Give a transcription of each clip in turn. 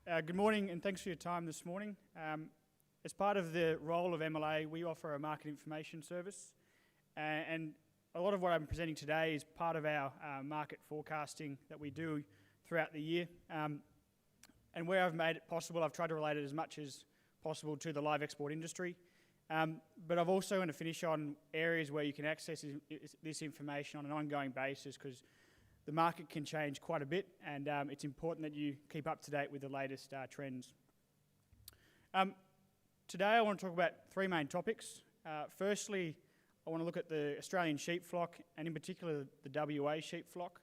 Good morning and thanks for your time this morning. As part of the role of MLA, we offer a market information service, and a lot of what I'm presenting today is part of our market forecasting that we do throughout the year. And where I've made it possible, I've tried to relate it as much as possible to the live export industry. But I've also want to finish on areas where you can access this information on an ongoing basis, because the market can change quite a bit, and it's important that you keep up to date with the latest trends. Today I want to talk about three main topics. Firstly, I want to look at the Australian sheep flock, and in particular the WA sheep flock.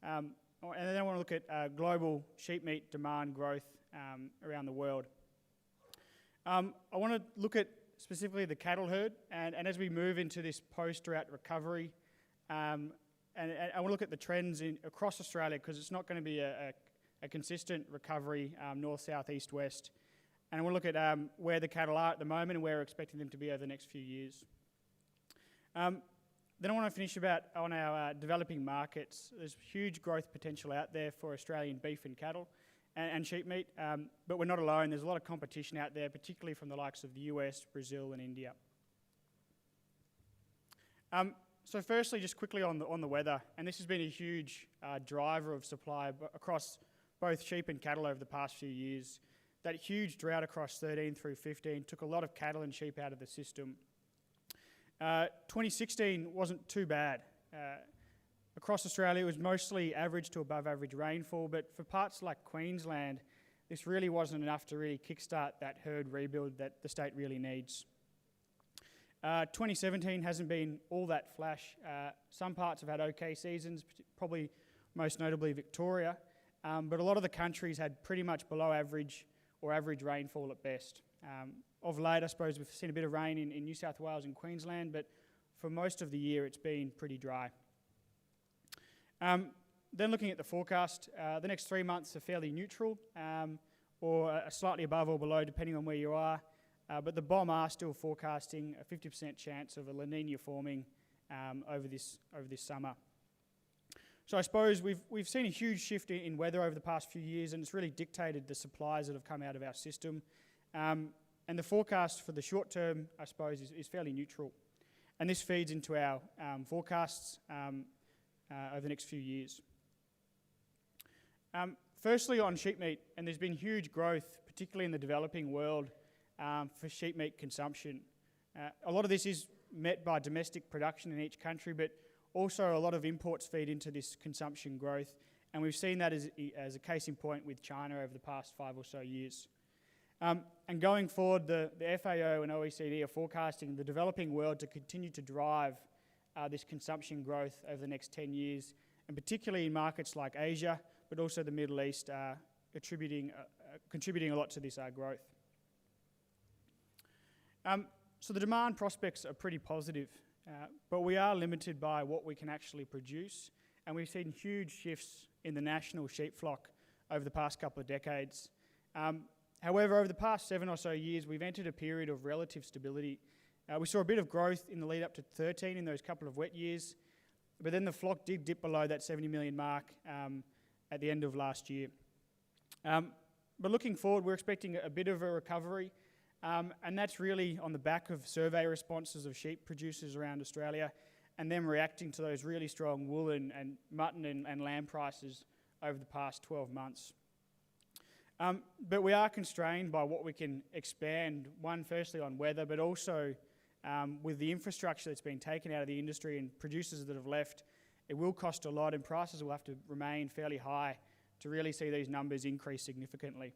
And then I want to look at global sheep meat demand growth around the world. I want to look at specifically the cattle herd, and as we move into this post-drought recovery, and I want to look at the trends across Australia, because it's not going to be a consistent recovery north, south, east, west. And I want to look at where the cattle are at the moment and where we're expecting them to be over the next few years. Then I want to finish on our developing markets. There's huge growth potential out there for Australian beef and cattle and sheep meat, but we're not alone. There's a lot of competition out there, particularly from the likes of the US, Brazil and India. So firstly, just quickly on the weather, and this has been a huge driver of supply across both sheep and cattle over the past few years. That huge drought across 13 through 15 took a lot of cattle and sheep out of the system. 2016 wasn't too bad. Across Australia, it was mostly average to above average rainfall, but for parts like Queensland, this really wasn't enough to really kickstart that herd rebuild that the state really needs. 2017 hasn't been all that flash. Some parts have had okay seasons, probably most notably Victoria, but a lot of the countries had pretty much below average or average rainfall at best. Of late, I suppose we've seen a bit of rain in New South Wales and Queensland, but for most of the year it's been pretty dry. Then looking at the forecast, the next 3 months are fairly neutral, or slightly above or below depending on where you are. But the BOM are still forecasting a 50% chance of a La Nina forming over this summer. So I suppose we've seen a huge shift in weather over the past few years, and it's really dictated the supplies that have come out of our system. And the forecast for the short term, I suppose, is fairly neutral. And this feeds into our forecasts over the next few years. Firstly, on sheep meat, and there's been huge growth, particularly in the developing world, for sheep meat consumption. A lot of this is met by domestic production in each country, but also a lot of imports feed into this consumption growth, and we've seen that as a case in point with China over the past 5 or so years. And going forward, the FAO and OECD are forecasting the developing world to continue to drive this consumption growth over the next 10 years, and particularly in markets like Asia, but also the Middle East, contributing a lot to this growth. So the demand prospects are pretty positive, but we are limited by what we can actually produce, and we've seen huge shifts in the national sheep flock over the past couple of decades. However, over the past 7 or so years, we've entered a period of relative stability. We saw a bit of growth in the lead up to 13 in those couple of wet years, but then the flock did dip below that 70 million mark at the end of last year. But looking forward, we're expecting a bit of a recovery, and that's really on the back of survey responses of sheep producers around Australia and them reacting to those really strong wool and mutton and lamb prices over the past 12 months. But we are constrained by what we can expand, firstly on weather, but also with the infrastructure that's been taken out of the industry and producers that have left. It will cost a lot, and prices will have to remain fairly high to really see these numbers increase significantly.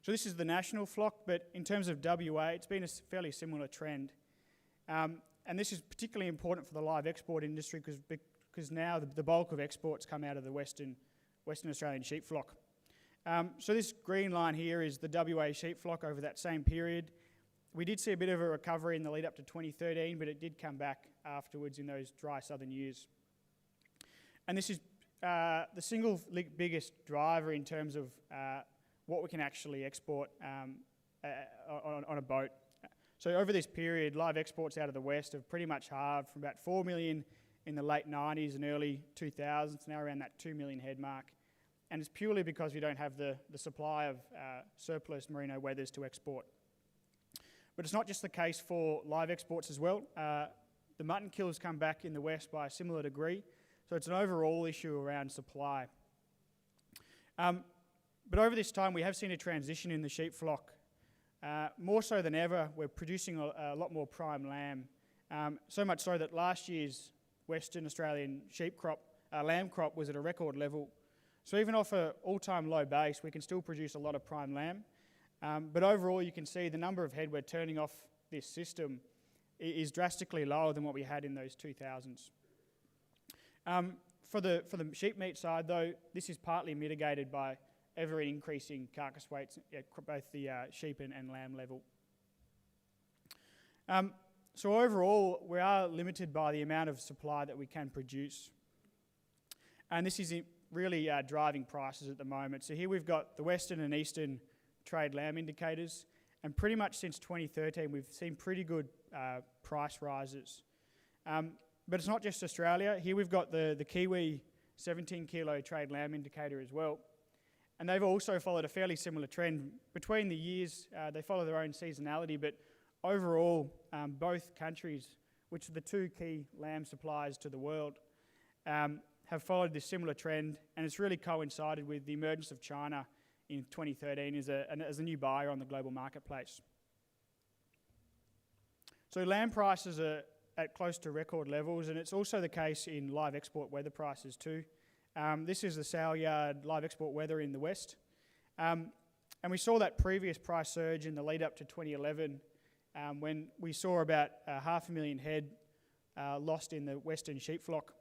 So this is the national flock, but in terms of WA, it's been a fairly similar trend. And this is particularly important for the live export industry because now the bulk of exports come out of the Western Australian sheep flock. So this green line here is the WA sheep flock over that same period. We did see a bit of a recovery in the lead up to 2013, but it did come back afterwards in those dry southern years. And this is the single biggest driver in terms of what we can actually export on a boat. So over this period, live exports out of the West have pretty much halved from about 4 million in the late 90s and early 2000s, now around that 2 million head mark. and it's purely because we don't have the supply of surplus merino wethers to export. But it's not just the case for live exports as well. The mutton kills come back in the west by a similar degree, so it's an overall issue around supply. But over this time, we have seen a transition in the sheep flock. More so than ever, we're producing a lot more prime lamb, so much so that last year's Western Australian lamb crop was at a record level. So even off an all-time low base, we can still produce a lot of prime lamb. But overall, you can see the number of head we're turning off this system is drastically lower than what we had in those 2000s. For the sheep meat side, though, this is partly mitigated by ever-increasing carcass weights at both the sheep and lamb level. So overall, we are limited by the amount of supply that we can produce. And this is really driving prices at the moment. So here we've got the Western and Eastern trade lamb indicators, and pretty much since 2013 we've seen pretty good price rises. But it's not just Australia. Here we've got the Kiwi 17 kilo trade lamb indicator as well, and they've also followed a fairly similar trend. Between the years they follow their own seasonality, but overall both countries, which are the two key lamb suppliers to the world, have followed this similar trend, and it's really coincided with the emergence of China in 2013 as a new buyer on the global marketplace. So lamb prices are at close to record levels, and it's also the case in live export wether prices too. This is the sale yard live export wether in the west, and we saw that previous price surge in the lead up to 2011 when we saw about 500,000 head lost in the western sheep flock.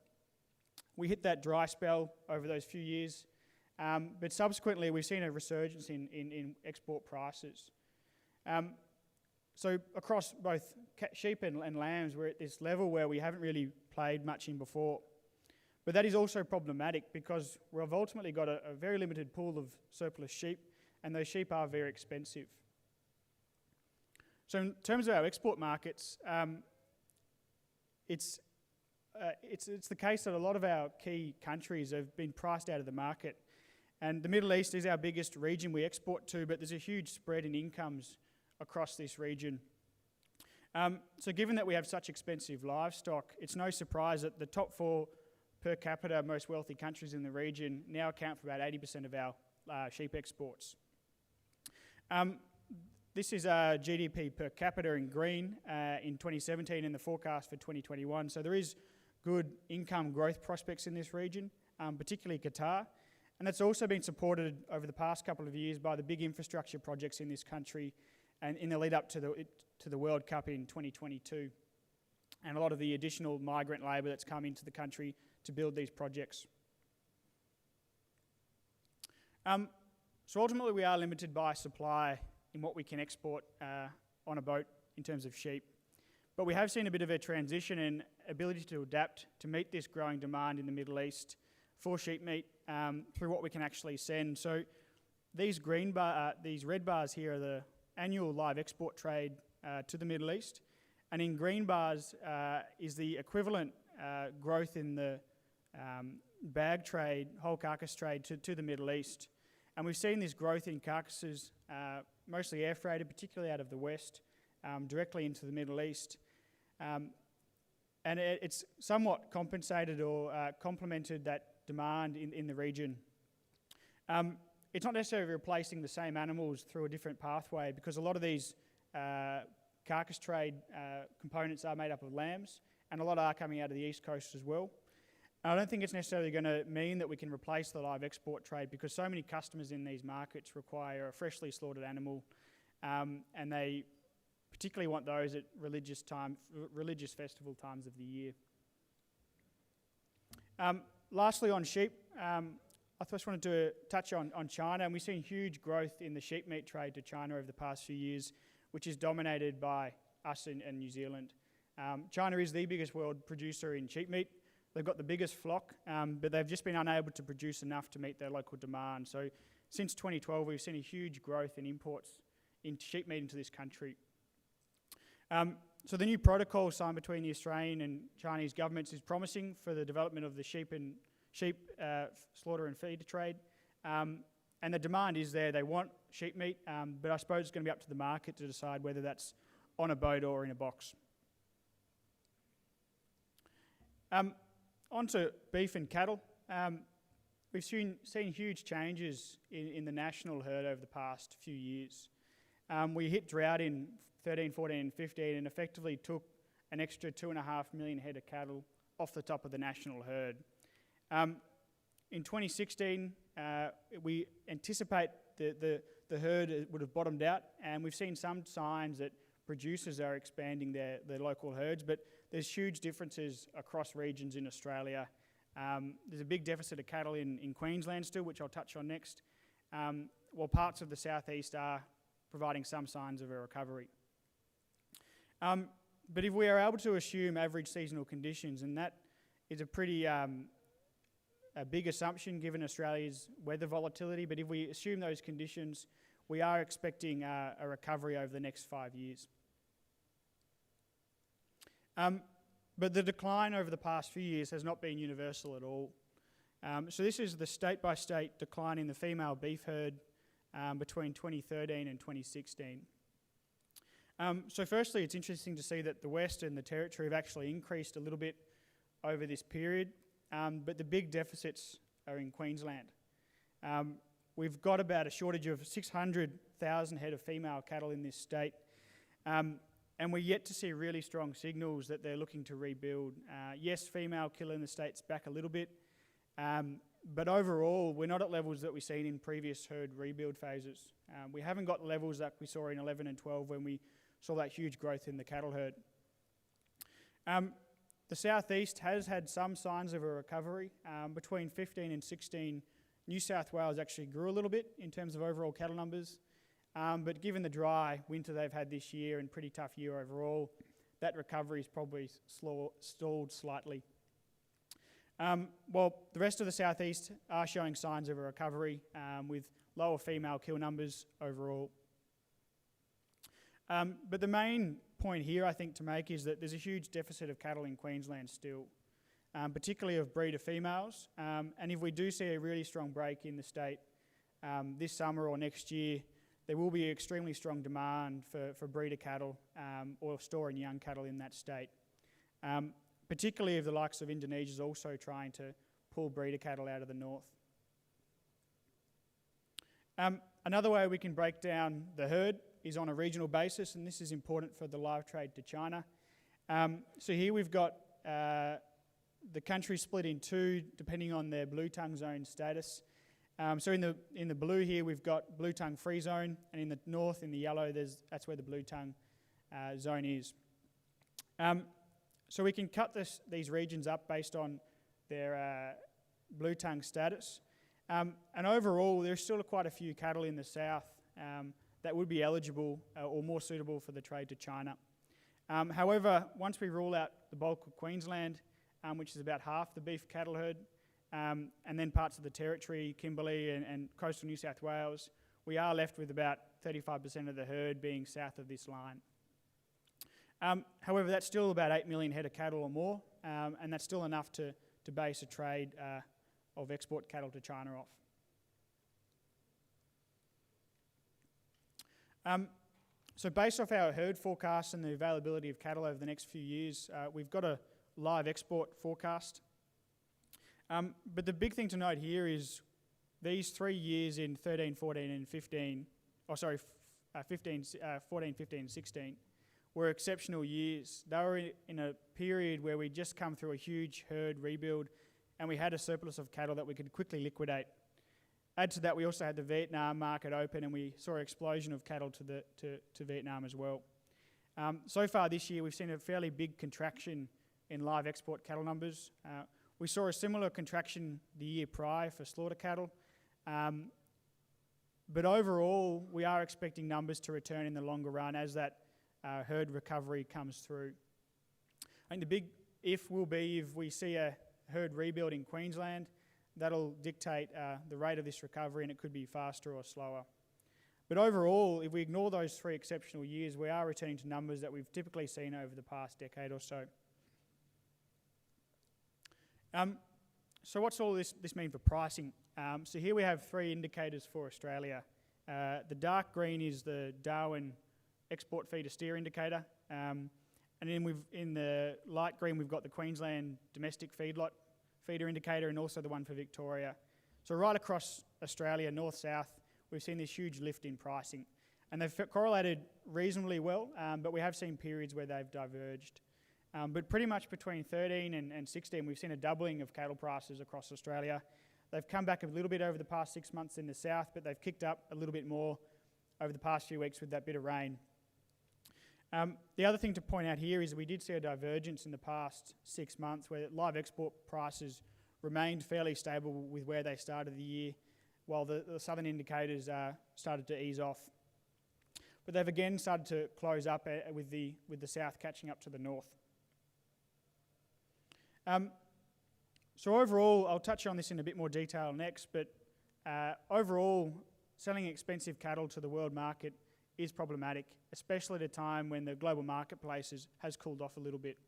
We hit that dry spell over those few years, but subsequently we've seen a resurgence in export prices. So across both sheep and lambs, we're at this level where we haven't really played much in before. But that is also problematic because we've ultimately got a very limited pool of surplus sheep, and those sheep are very expensive. So in terms of our export markets, it's the case that a lot of our key countries have been priced out of the market. And the Middle East is our biggest region we export to, but there's a huge spread in incomes across this region. So given that we have such expensive livestock, it's no surprise that the top 4 per capita most wealthy countries in the region now account for about 80% of our sheep exports. This is GDP per capita in green in 2017 and the forecast for 2021. So there is good income growth prospects in this region, particularly Qatar. And that's also been supported over the past couple of years by the big infrastructure projects in this country and in the lead up to the World Cup in 2022, and a lot of the additional migrant labour that's come into the country to build these projects. So ultimately we are limited by supply in what we can export on a boat in terms of sheep. But we have seen a bit of a transition and ability to adapt to meet this growing demand in the Middle East for sheep meat through what we can actually send. So these red bars here are the annual live export trade to the Middle East, and in green bars is the equivalent growth in the bag trade, whole carcass trade to the Middle East. And we've seen this growth in carcasses, mostly air freighted, particularly out of the West, directly into the Middle East. And it's somewhat compensated or complemented that demand in the region. It's not necessarily replacing the same animals through a different pathway, because a lot of these carcass trade components are made up of lambs, and a lot are coming out of the East Coast as well. I don't think it's necessarily going to mean that we can replace the live export trade, because so many customers in these markets require a freshly slaughtered animal, and they particularly want those at religious festival times of the year. Lastly, on sheep, I first wanted to touch on China, and we've seen huge growth in the sheep meat trade to China over the past few years, which is dominated by us and New Zealand. China is the biggest world producer in sheep meat. They've got the biggest flock, but they've just been unable to produce enough to meet their local demand. So since 2012, we've seen a huge growth in imports in sheep meat into this country. So the new protocol signed between the Australian and Chinese governments is promising for the development of the sheep slaughter and feed trade, And the demand is there. They want sheep meat, but I suppose it's going to be up to the market to decide whether that's on a boat or in a box. On to beef and cattle. We've seen huge changes in the national herd over the past few years. We hit drought in 13, 14 and 15 and effectively took an extra 2.5 million head of cattle off the top of the national herd. In 2016, we anticipate the herd would have bottomed out, and we've seen some signs that producers are expanding their local herds, but there's huge differences across regions in Australia. There's a big deficit of cattle in Queensland still, which I'll touch on next, while parts of the southeast are providing some signs of a recovery. But if we are able to assume average seasonal conditions, and that is a pretty a big assumption given Australia's weather volatility, but if we assume those conditions, we are expecting a recovery over the next 5 years. But the decline over the past few years has not been universal at all. So this is the state-by-state decline in the female beef herd between 2013 and 2016. So firstly, it's interesting to see that the West and the Territory have actually increased a little bit over this period, but the big deficits are in Queensland. We've got about a shortage of 600,000 head of female cattle in this state, and we're yet to see really strong signals that they're looking to rebuild. Yes, female kill in the state's back a little bit, but overall, we're not at levels that we've seen in previous herd rebuild phases. We haven't got levels that we saw in 11 and 12 when we saw that huge growth in the cattle herd. The southeast has had some signs of a recovery. Between 15 and 16, New South Wales actually grew a little bit in terms of overall cattle numbers, but given the dry winter they've had this year and pretty tough year overall, that recovery is probably stalled slightly. Well, the rest of the southeast are showing signs of a recovery with lower female kill numbers overall. But the main point here, I think, to make is that there's a huge deficit of cattle in Queensland still, particularly of breeder females. And if we do see a really strong break in the state this summer or next year, there will be extremely strong demand for breeder cattle or storing young cattle in that state. Particularly if the likes of Indonesia is also trying to pull breeder cattle out of the north. Another way we can break down the herd is on a regional basis, and this is important for the live trade to China. So here we've got the country split in two, depending on their blue tongue zone status. So in the blue here, we've got blue tongue free zone, and in the north, in the yellow, that's where the blue tongue zone is. So we can cut these regions up based on their blue tongue status. And overall, there's still quite a few cattle in the south that would be eligible or more suitable for the trade to China. However, once we rule out the bulk of Queensland, which is about half the beef cattle herd, and then parts of the Territory, Kimberley and coastal New South Wales, we are left with about 35% of the herd being south of this line. However, that's still about 8 million head of cattle or more, and that's still enough to base a trade of export cattle to China off. So based off our herd forecasts and the availability of cattle over the next few years, we've got a live export forecast. But the big thing to note here is these 3 years in 13, 14 and 15, 14, 15 and 16, were exceptional years. They were in a period where we'd just come through a huge herd rebuild and we had a surplus of cattle that we could quickly liquidate. Add to that, we also had the Vietnam market open and we saw an explosion of cattle to Vietnam as well. So far this year, we've seen a fairly big contraction in live export cattle numbers. We saw a similar contraction the year prior for slaughter cattle. But overall, we are expecting numbers to return in the longer run as that herd recovery comes through. I think the big if will be if we see a herd rebuild in Queensland, that'll dictate the rate of this recovery, and it could be faster or slower. But overall, if we ignore those 3 exceptional years, we are returning to numbers that we've typically seen over the past decade or so. So what's all this mean for pricing? So here we have three indicators for Australia. The dark green is the Darwin export feeder steer indicator. And then in the light green, we've got the Queensland domestic feedlot feeder indicator and also the one for Victoria. So right across Australia, north-south, we've seen this huge lift in pricing. And they've correlated reasonably well, but we have seen periods where they've diverged. But pretty much between 13 and 16, we've seen a doubling of cattle prices across Australia. They've come back a little bit over the past 6 months in the south, but they've kicked up a little bit more over the past few weeks with that bit of rain. The other thing to point out here is we did see a divergence in the past 6 months where live export prices remained fairly stable with where they started the year, while the southern indicators started to ease off. But they've again started to close up with the south catching up to the north. So overall, I'll touch on this in a bit more detail next, but overall, selling expensive cattle to the world market is problematic, especially at a time when the global marketplace has cooled off a little bit.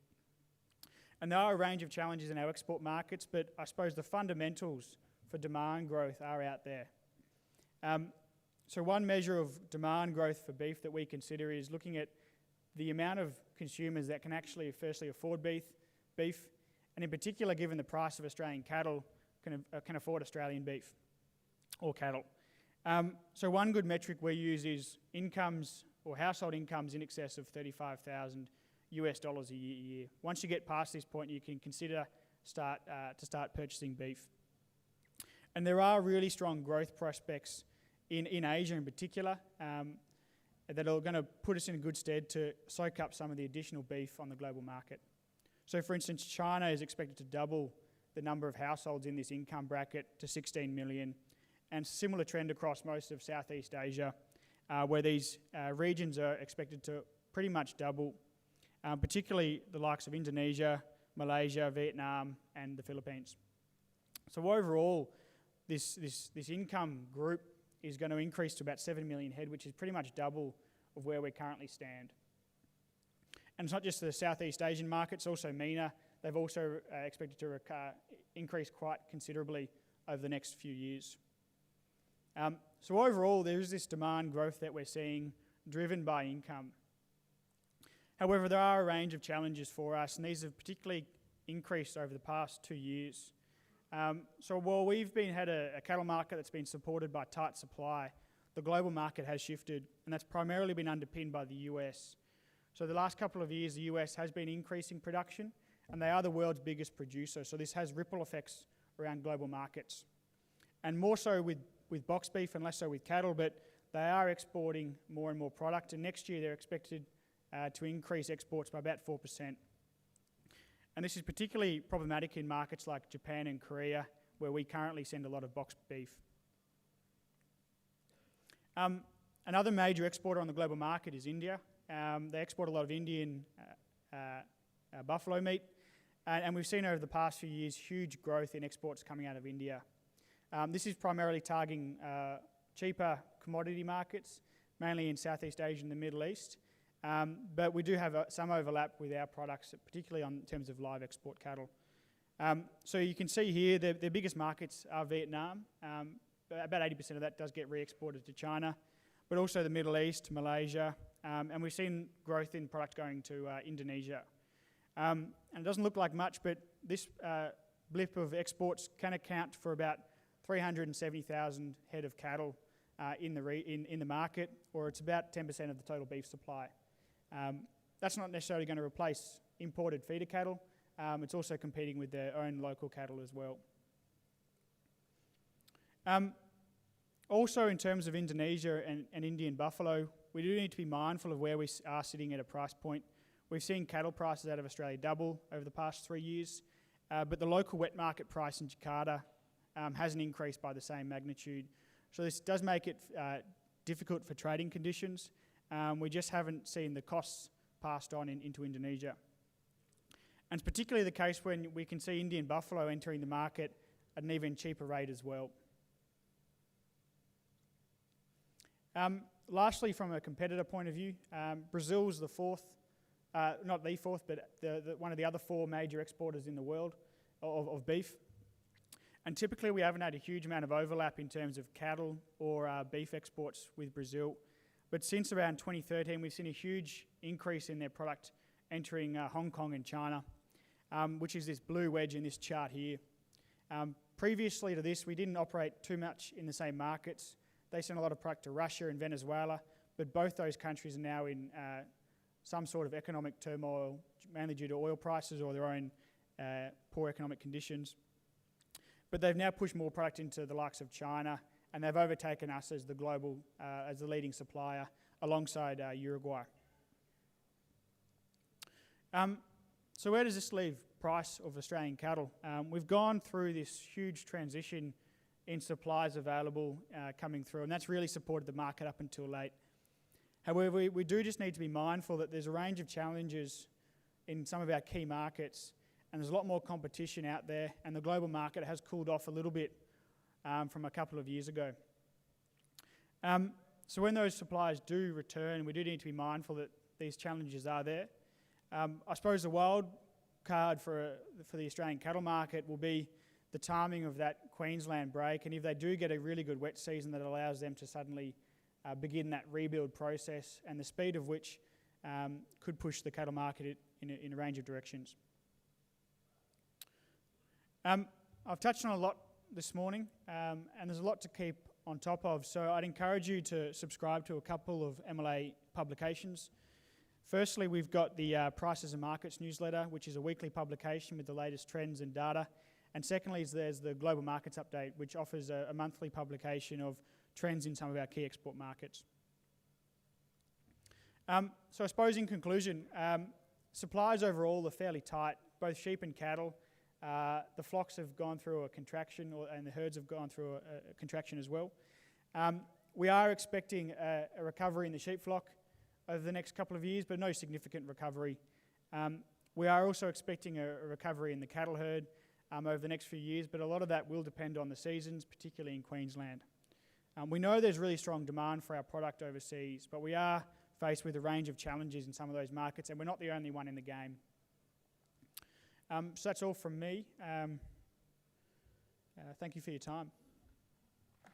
And there are a range of challenges in our export markets, but I suppose the fundamentals for demand growth are out there. So one measure of demand growth for beef that we consider is looking at the amount of consumers that can actually firstly afford beef, and in particular, given the price of Australian cattle, can afford Australian beef or cattle. So one good metric we use is incomes or household incomes in excess of $35,000 a year. Once you get past this point, you can consider start purchasing beef. And there are really strong growth prospects in Asia in particular that are going to put us in a good stead to soak up some of the additional beef on the global market. So for instance, China is expected to double the number of households in this income bracket to 16 million, and similar trend across most of Southeast Asia, where these regions are expected to pretty much double, particularly the likes of Indonesia, Malaysia, Vietnam, and the Philippines. So overall, this income group is going to increase to about 7 million head, which is pretty much double of where we currently stand. And it's not just the Southeast Asian markets, also MENA. They've also expected to increase quite considerably over the next few years. So overall, there is this demand growth that we're seeing driven by income. However, there are a range of challenges for us, and these have particularly increased over the past 2 years. So while we've had a cattle market that's been supported by tight supply, the global market has shifted, and that's primarily been underpinned by the US. So the last couple of years, the US has been increasing production, and they are the world's biggest producer, so this has ripple effects around global markets. And more so with box beef and less so with cattle, but they are exporting more and more product, and next year they're expected to increase exports by about 4%. And this is particularly problematic in markets like Japan and Korea, where we currently send a lot of boxed beef. Another major exporter on the global market is India. They export a lot of Indian buffalo meat, and we've seen over the past few years huge growth in exports coming out of India. This is primarily targeting cheaper commodity markets, mainly in Southeast Asia and the Middle East. But we do have some overlap with our products, particularly in terms of live export cattle. So you can see here their biggest markets are Vietnam. About 80% of that does get re-exported to China, but also the Middle East, Malaysia, and we've seen growth in product going to Indonesia. And it doesn't look like much, but this blip of exports can account for about 370,000 head of cattle in the market, or it's about 10% of the total beef supply. That's not necessarily going to replace imported feeder cattle. It's also competing with their own local cattle as well. Also, in terms of Indonesia and Indian buffalo, we do need to be mindful of where we are sitting at a price point. We've seen cattle prices out of Australia double over the past 3 years, but the local wet market price in Jakarta hasn't increased by the same magnitude. So this does make it difficult for trading conditions. We just haven't seen the costs passed on into Indonesia. And it's particularly the case when we can see Indian buffalo entering the market at an even cheaper rate as well. Lastly, from a competitor point of view, Brazil's the fourth, not the fourth, but one of the other four major exporters in the world of beef. And typically we haven't had a huge amount of overlap in terms of cattle or beef exports with Brazil. But since around 2013, we've seen a huge increase in their product entering Hong Kong and China, which is this blue wedge in this chart here. Previously to this, we didn't operate too much in the same markets. They sent a lot of product to Russia and Venezuela, but both those countries are now in some sort of economic turmoil, mainly due to oil prices or their own poor economic conditions. But they've now pushed more product into the likes of China, and they've overtaken us as the global, as the leading supplier, alongside Uruguay. So where does this leave price of Australian cattle? We've gone through this huge transition in supplies available coming through, and that's really supported the market up until late. However, we do just need to be mindful that there's a range of challenges in some of our key markets, and there's a lot more competition out there, and the global market has cooled off a little bit from a couple of years ago. So when those supplies do return, we do need to be mindful that these challenges are there. I suppose the wild card for the Australian cattle market will be the timing of that Queensland break, and if they do get a really good wet season that allows them to suddenly begin that rebuild process, and the speed of which could push the cattle market in a range of directions. I've touched on a lot this morning, and there's a lot to keep on top of, so I'd encourage you to subscribe to a couple of MLA publications. Firstly, we've got the Prices and Markets newsletter, which is a weekly publication with the latest trends and data. And secondly, there's the Global Markets Update, which offers a monthly publication of trends in some of our key export markets. So I suppose in conclusion, supplies overall are fairly tight, both sheep and cattle. The flocks have gone through a contraction, and the herds have gone through a contraction as well. We are expecting a recovery in the sheep flock over the next couple of years, but no significant recovery. We are also expecting a recovery in the cattle herd over the next few years, but a lot of that will depend on the seasons, particularly in Queensland. We know there's really strong demand for our product overseas, but we are faced with a range of challenges in some of those markets, and we're not the only one in the game. So that's all from me. Thank you for your time.